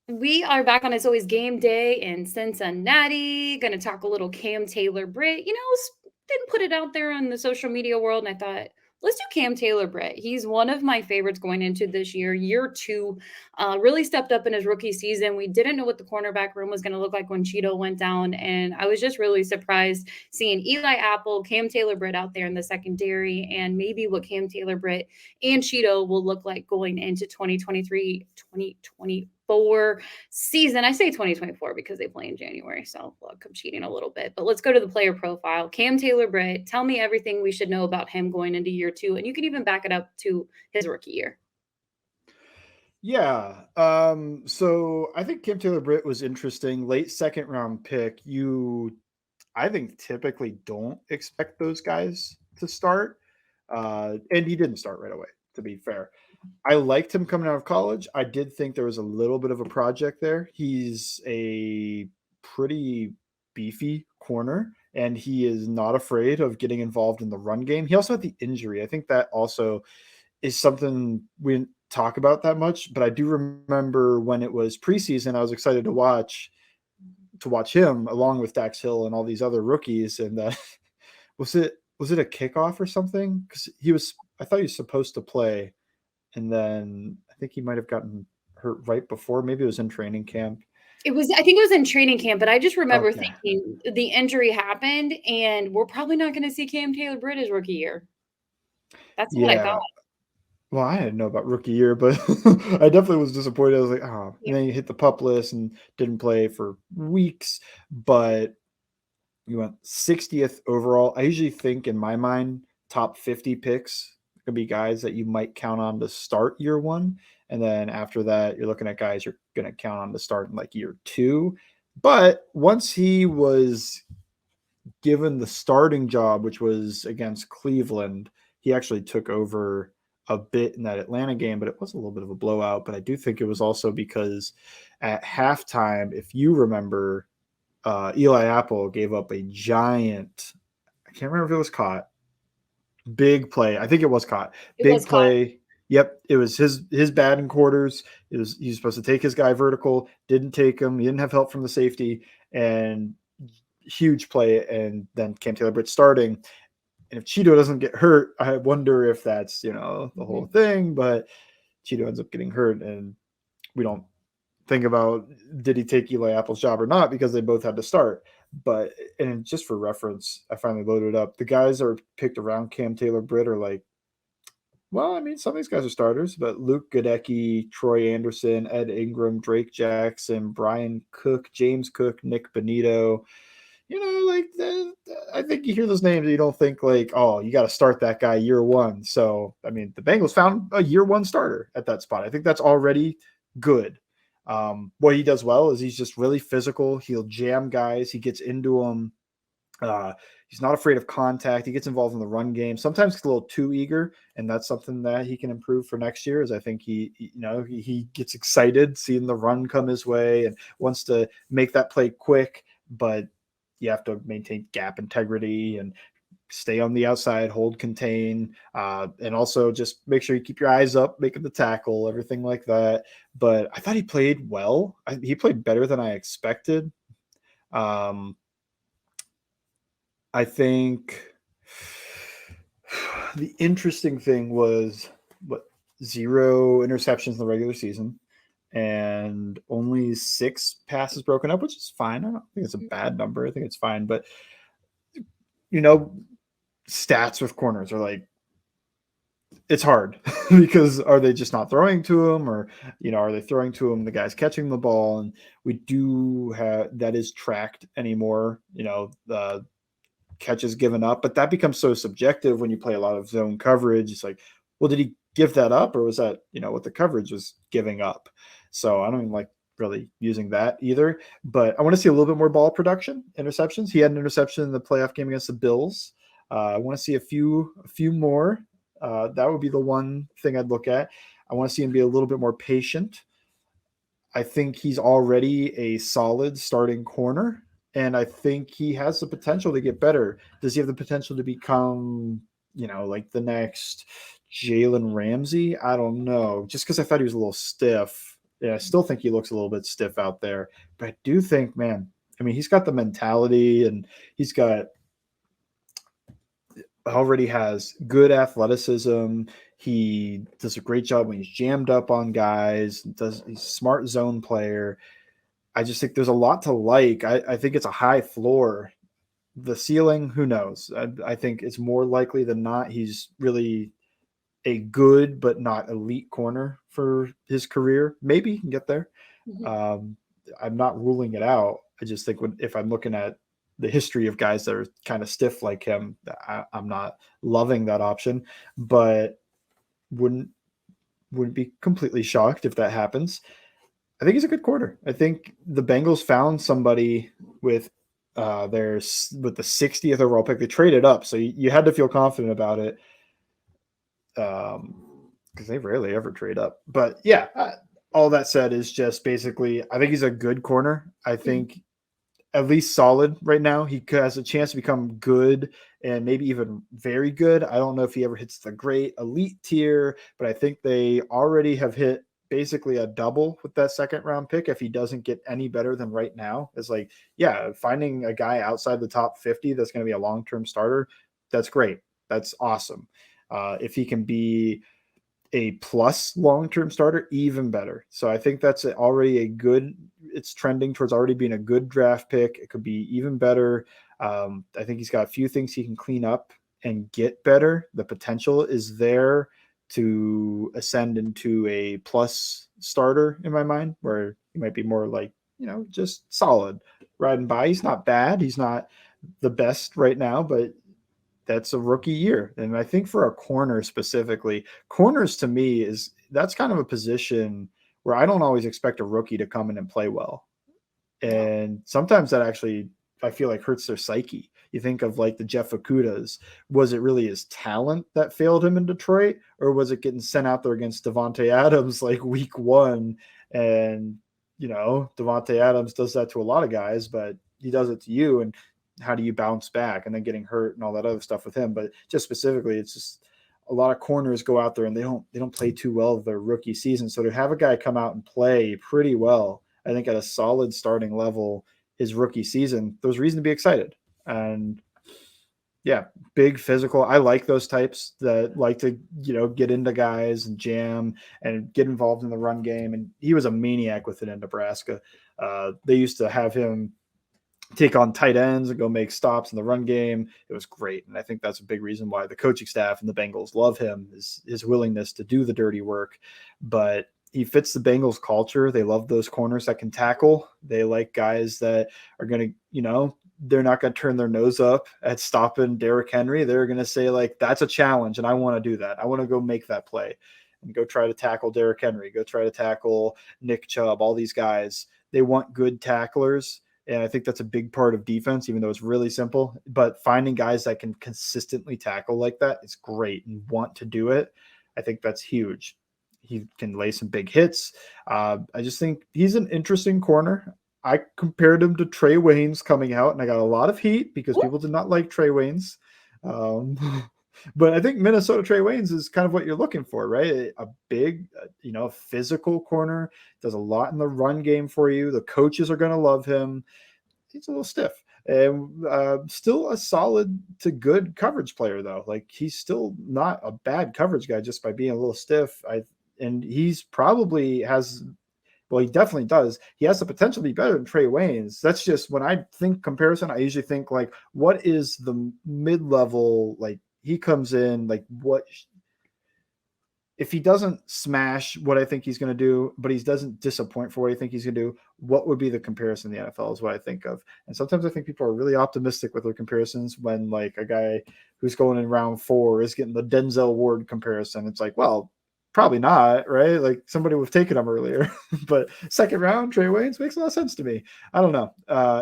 We are back on It's Always Game Day in Cincinnati. Going to talk a little Cam Taylor-Britt. Didn't put it out there on the social media world, and I thought, let's do Cam Taylor-Britt. He's one of my favorites going into this year two. Really stepped up in his rookie season. We didn't know what the cornerback room was going to look like when Cheeto went down, and I was just really surprised seeing Eli Apple, Cam Taylor-Britt out there in the secondary, and maybe what Cam Taylor-Britt and Cheeto will look like going into 2023, 2024 season. I say 2024 because they play in January, so look, I'm cheating a little bit. But let's go to the player profile. Cam Taylor-Britt, tell me everything we should know about him going into year two, and you can even back it up to his rookie year. Yeah. So I think Cam Taylor-Britt was interesting. Late second round pick. I think, typically don't expect those guys to start. And he didn't start right away, to be fair. I liked him coming out of college. I did think there was a little bit of a project there. He's a pretty beefy corner, and he is not afraid of getting involved in the run game. He also had the injury. I think that also is something we didn't talk about that much, but I do remember when it was preseason, I was excited to watch him along with Dax Hill and all these other rookies. And was it a kickoff or something? Because I thought he was supposed to play, and then I think he might have gotten hurt right before. Maybe it was in training camp. I think it was in training camp, but I just remember Okay. thinking the injury happened, and we're probably not going to see Cam Taylor-Britt his rookie year. That's what I thought. Yeah. Well, I didn't know about rookie year, but I definitely was disappointed. I was like, oh, and then he hit the pup list and didn't play for weeks. But you went 60th overall. I usually think in my mind, top 50 picks could be guys that you might count on to start year one. And then after that, you're looking at guys you're going to count on to start in like year two. But once he was given the starting job, which was against Cleveland, he actually took over a bit in that Atlanta game, but it was a little bit of a blowout. But I do think it was also because at halftime, if you remember, Eli Apple gave up a giant, I can't remember if it was caught, big play. I think it was caught. It was Big caught. play. Yep, it was his bad in quarters. He was supposed to take his guy vertical, didn't take him. He didn't have help from the safety, and huge play. And then Cam Taylor-Britt starting. And if Cheeto doesn't get hurt, I wonder if that's the whole thing. But Cheeto ends up getting hurt, and we don't think about did he take Eli Apple's job or not because they both had to start. But and just for reference, I finally loaded it up. The guys that are picked around Cam Taylor-Britt are like, well, I mean, some of these guys are starters, but Luke Godecki, Troy Anderson, Ed Ingram, Drake Jackson, Brian Cook, James Cook, Nick Benito. I think you hear those names and you don't think like, oh, you got to start that guy year one. So, I mean, the Bengals found a year one starter at that spot. I think that's already good. What he does well is he's just really physical. He'll jam guys. He gets into them. He's not afraid of contact. He gets involved in the run game. Sometimes he's a little too eager, and that's something that he can improve for next year. Is I think he gets excited seeing the run come his way and wants to make that play quick, but you have to maintain gap integrity and stay on the outside, hold, contain, and also just make sure you keep your eyes up, making the tackle, everything like that. But I thought he played well. He played better than I expected. I think the interesting thing was zero interceptions in the regular season and only 6 passes broken up, which is fine. I don't think it's a bad number. I think it's fine. But, stats with corners are like, it's hard because are they just not throwing to him or, are they throwing to him? The guy's catching the ball. And we do have that is tracked anymore. The catches given up, but that becomes so subjective when you play a lot of zone coverage. It's like, well, did he give that up or was that, what the coverage was giving up? So I don't even like really using that either, but I want to see a little bit more ball production, interceptions. He had an interception in the playoff game against the Bills. I want to see a few more. That would be the one thing I'd look at. I want to see him be a little bit more patient. I think he's already a solid starting corner, and I think he has the potential to get better. Does he have the potential to become, like the next Jalen Ramsey? I don't know. Just because I thought he was a little stiff Yeah, I still think he looks a little bit stiff out there, but I do think, man, I mean, he's got the mentality and he's got already has good athleticism. He does a great job when he's jammed up on guys. He's a smart zone player. I just think there's a lot to like. I think it's a high floor. The ceiling, who knows? I think it's more likely than not he's really a good but not elite corner for his career. Maybe he can get there. Mhm. Um, I'm not ruling it out. I just think if I'm looking at the history of guys that are kind of stiff like him, I'm not loving that option, but wouldn't wouldn't be completely shocked if that happens. I think he's a good corner. I think the Bengals found somebody with with the 60th overall pick. They traded up, so you had to feel confident about it. Because they rarely ever trade up. But yeah, all that said is just basically, I think he's a good corner. I Mhm. think at least solid right now. He has a chance to become good and maybe even very good. I don't know if he ever hits the great elite tier, but I think they already have hit basically a double with that second round pick if he doesn't get any better than right now. It's like, yeah, finding a guy outside the top 50 that's going to be a long-term starter, that's great. That's awesome. If he can be a plus long-term starter, even better. So I think that's already a good. It's trending towards already being a good draft pick. It could be even better. I think he's got a few things he can clean up and get better. The potential is there to ascend into a plus starter in my mind, where he might be more like, just solid riding by. He's not bad. He's not the best right now, but that's a rookie year. And I think for a corner specifically, corners to me that's kind of a position where I don't always expect a rookie to come in and play well. No. And sometimes that actually, I feel like, hurts their psyche. You think of like the Jeff Okudas. Was it really his talent that failed him in Detroit? Or was it getting sent out there against Devontae Adams like week one? And, Devontae Adams does that to a lot of guys, but he does it to you. And how do you bounce back? And then getting hurt and all that other stuff with him. But just specifically, it's just a lot of corners go out there and they don't play too well their rookie season. So to have a guy come out and play pretty well, I think at a solid starting level his rookie season, there's reason to be excited. And yeah, big physical. I like those types that like to, get into guys and jam and get involved in the run game. And he was a maniac with it in Nebraska. They used to have him take on tight ends and go make stops in the run game. It was great. And I think that's a big reason why the coaching staff and the Bengals love him, is his willingness to do the dirty work. But he fits the Bengals culture. They love those corners that can tackle. They like guys that are going to, they're not going to turn their nose up at stopping Derrick Henry. They're going to say, like, that's a challenge and I want to do that. I want to go make that play and go try to tackle Derrick Henry, go try to tackle Nick Chubb, all these guys. They want good tacklers. And I think that's a big part of defense, even though it's really simple. But finding guys that can consistently tackle like that is great and want to do it. I think that's huge. He can lay some big hits. I just think he's an interesting corner. I compared him to Trey Waynes coming out, and I got a lot of heat because people did not like Trey Waynes. Um, but I think Minnesota Trey Waynes is kind of what you're looking for, right? A big, physical corner, does a lot in the run game for you. The coaches are going to love him. He's a little stiff. And still a solid to good coverage player, though. Like, he's still not a bad coverage guy just by being a little stiff. And he's probably has, well, he definitely does. He has the potential to be better than Trey Waynes. That's just, when I think comparison, I usually think like, what is the mid-level, like, he comes in, like, what if he doesn't smash what I think he's going to do, but he doesn't disappoint for what I think he's going to do, what would be the comparison in the NFL is what I think of. And sometimes I think people are really optimistic with their comparisons when, like, a guy who's going in round 4 is getting the Denzel Ward comparison. It's like, well, probably not, right? Like, somebody would have taken him earlier. But second round, Trey Waynes makes a lot of sense to me. I don't know.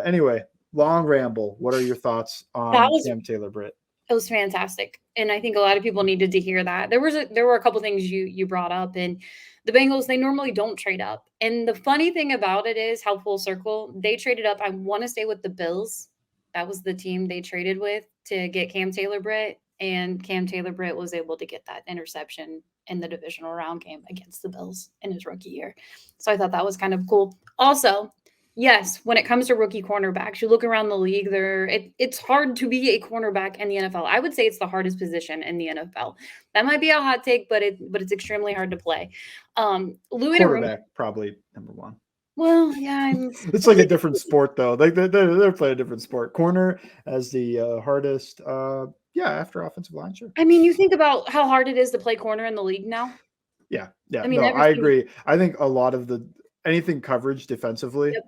Anyway, long ramble. What are your thoughts That on was Cam Taylor-Britt? It was fantastic, and I think a lot of people needed to hear that. There were a couple things you brought up, and the Bengals, they normally don't trade up, and the funny thing about it is how full circle they traded up. I wanna say with the Bills. That was the team they traded with to get Cam Taylor-Britt, and Cam Taylor-Britt was able to get that interception in the divisional round game against the Bills in his rookie year. So I thought that was kind of cool. Also, yes, when it comes to rookie cornerbacks, you look around the league, it's hard to be a cornerback in the NFL. I would say it's the hardest position in the NFL. That might be a hot take, but it's extremely hard to play. Lou Quarterback, probably number one. well, yeah, It's like a different sport though. Like they're playing a different sport. Corner as the hardest. Yeah, after offensive line, sure. I mean, you think about how hard it is to play corner in the league now. Yeah. I mean, No, I everything. agree. I think a lot of anything coverage defensively, Yep.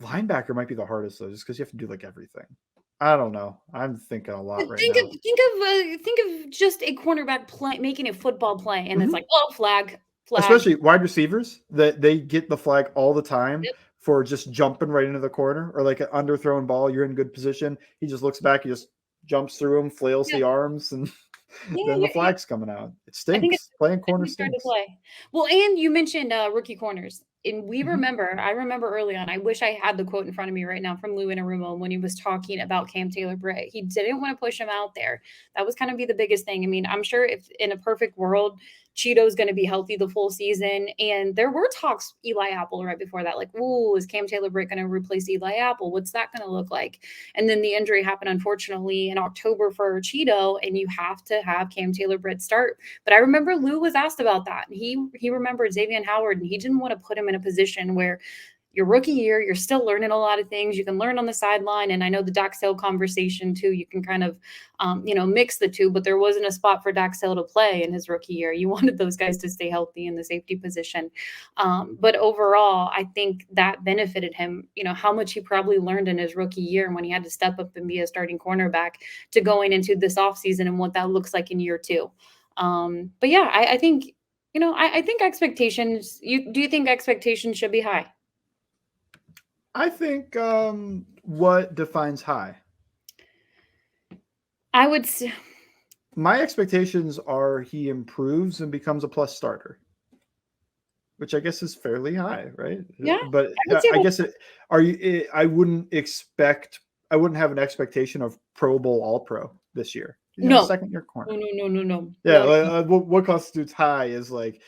linebacker might be the hardest though, just because you have to do like everything. I don't know. I'm thinking a lot right Think now. of just a cornerback play making a football play, and it's Mhm. like, oh, flag. Especially wide receivers that they get the flag all the time Yep. for just jumping right into the corner or like an underthrown ball. You're in good position. He just looks back, he just jumps through him, flails Yep. the arms, and Yeah, then the flag's coming out. It I think stinks. Playing corner it's hard to stinks. play. Well, and you mentioned rookie corners, and Mhm. I remember early on. I wish I had the quote in front of me right now from Lou Anarumo when he was talking about Cam Taylor-Britt. He didn't want to push him out there. That was kind of be the biggest thing. I mean, I'm sure if in a perfect world, Cheeto's going to be healthy the full season, and there were talks Eli Apple right before that, like, "Ooh, is Cam Taylor-Britt going to replace Eli Apple? What's that going to look like?" And then the injury happened, unfortunately, in October for Cheeto, and you have to have Cam Taylor-Britt start. But I remember Lou was asked about that. And he remembered Xavier Howard, and he didn't want to put him in a position where your rookie year, you're still learning a lot of things. You can learn on the sideline, and I know the Dax Hill conversation too. You can kind of, mix the two. But there wasn't a spot for Dax Hill to play in his rookie year. You wanted those guys to stay healthy in the safety position. But overall, I think that benefited him. You know how much he probably learned in his rookie year when he had to step up and be a starting cornerback to going into this offseason and what that looks like in year two. But yeah, I think I think expectations. Do you think expectations should be high? I think what defines high? I would say, My expectations are he improves and becomes a plus starter, which I guess is fairly high, right? yeah, But I would say I guess I wouldn't have an expectation of Pro Bowl All Pro this year. no, Second year no, corner. no, no, no, no, Yeah, no. like, what constitutes high is like,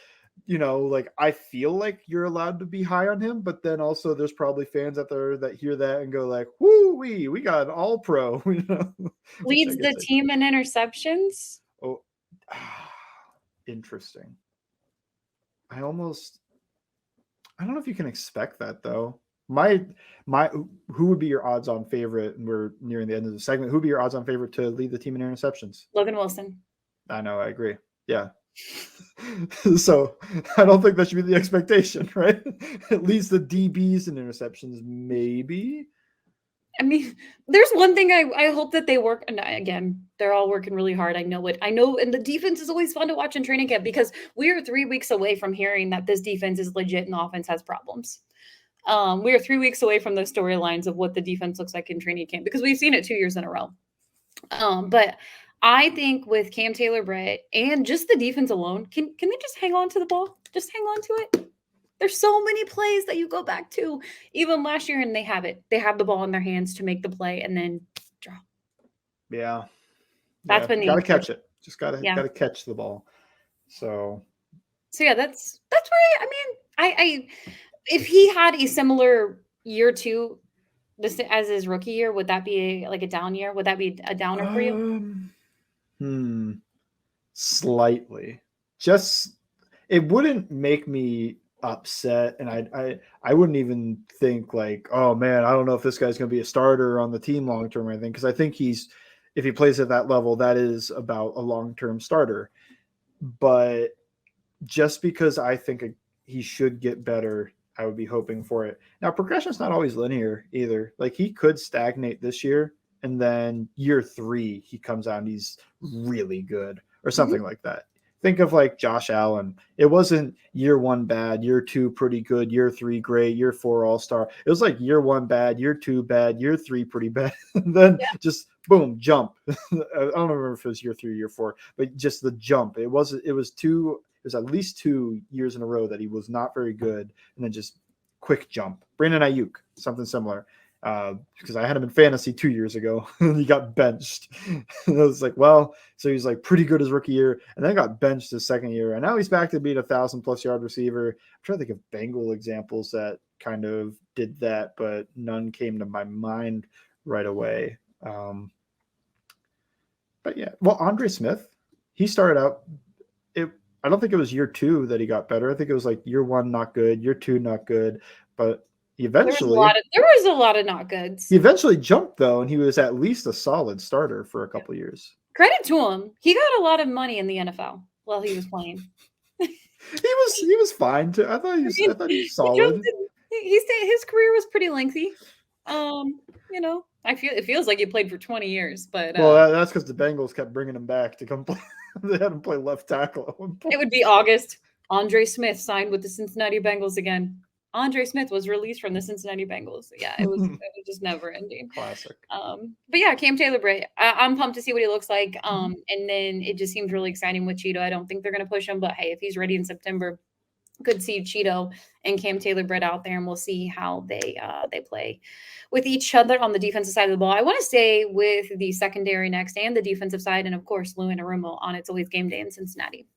like I feel like you're allowed to be high on him, but then also there's probably fans out there that hear that and go like, "Whoo, we got an All Pro," which I Leads the guess team in interceptions. oh, interesting. I almost I don't know if you can expect that though. My who would be your odds on favorite? And we're nearing the end of the segment. Who would be your odds on favorite to lead the team in interceptions? Logan Wilson. I know, I agree. Yeah. So I don't think that should be the expectation, right? At least the DBs in interceptions, maybe. I mean, there's one thing I hope that they work. And again, they're all working really hard. I know it. I know, and the defense is always fun to watch in training camp because we are 3 weeks away from hearing that this defense is legit and the offense has problems. We are 3 weeks away from the storylines of what the defense looks like in training camp because we've seen it 2 years in a row. But I think with Cam Taylor-Britt and just the defense alone, can they just hang on to the ball? Just hang on to it. There's so many plays that you go back to, even last year, and they have it. They have the ball in their hands to make the play and then drop. Yeah. That's Yeah. been the Gotta encouragement. catch it. Just gotta Yeah. gotta catch the ball. So So yeah, that's where I mean, I if he had a similar year two this as his rookie year, would that be like a down year? Would that be a downer for you? hmm. Slightly. Just it wouldn't make me upset, and I wouldn't even think like, oh man, I don't know if this guy's going to be a starter on the team long term or anything, because I think if he plays at that level, that is about a long term starter. But just because I think he should get better, I would be hoping for it. Now, progression is not always linear either. Like he could stagnate this year, and then year 3 he comes out and he's really good or Mhm. something like that. Think of like Josh Allen. It wasn't year 1 bad, year 2 pretty good, year 3 great, year 4 all-star. It was like year 1 bad, year 2 bad, year 3 pretty bad, and then Yeah. just boom, jump. I don't remember if it was year 3 or year 4, but just the jump. It was at least 2 years in a row that he was not very good, and then just quick jump. Brandon Ayuk, something similar. because I had him in fantasy 2 years ago and he got benched. And I was like, well, so he's like pretty good his rookie year and then got benched his second year. And now he's back to being 1,000+ yard receiver. I'm trying to think of Bengal examples that kind of did that, but none came to my mind right away. But yeah, well, Andre Smith, he started out. I don't think it was year 2 that he got better. I think it was like year 1 not good, year 2 not good, but There was a lot of not goods. he eventually jumped though, and he was at least a solid starter for a couple years. Credit to him. He got a lot of money in the NFL while he was playing. He was fine too. I thought he was solid. His career was pretty lengthy. It feels like he played for 20 years, but well, that's because the Bengals kept bringing him back to come play. They had him play left tackle at one point. It would be August. Andre Smith signed with the Cincinnati Bengals again. Andre Smith was released from the Cincinnati Bengals. Yeah, it was just never ending. Classic. But yeah, Cam Taylor-Britt. I'm pumped to see what he looks like. And then it just seems really exciting with Cheeto. I don't think they're going to push him, but hey, if he's ready in September, could see Cheeto and Cam Taylor-Britt out there, and we'll see how they play with each other on the defensive side of the ball. I want to stay with the secondary next and the defensive side, and of course, Lou and Arumo on It's Always Game Day in Cincinnati.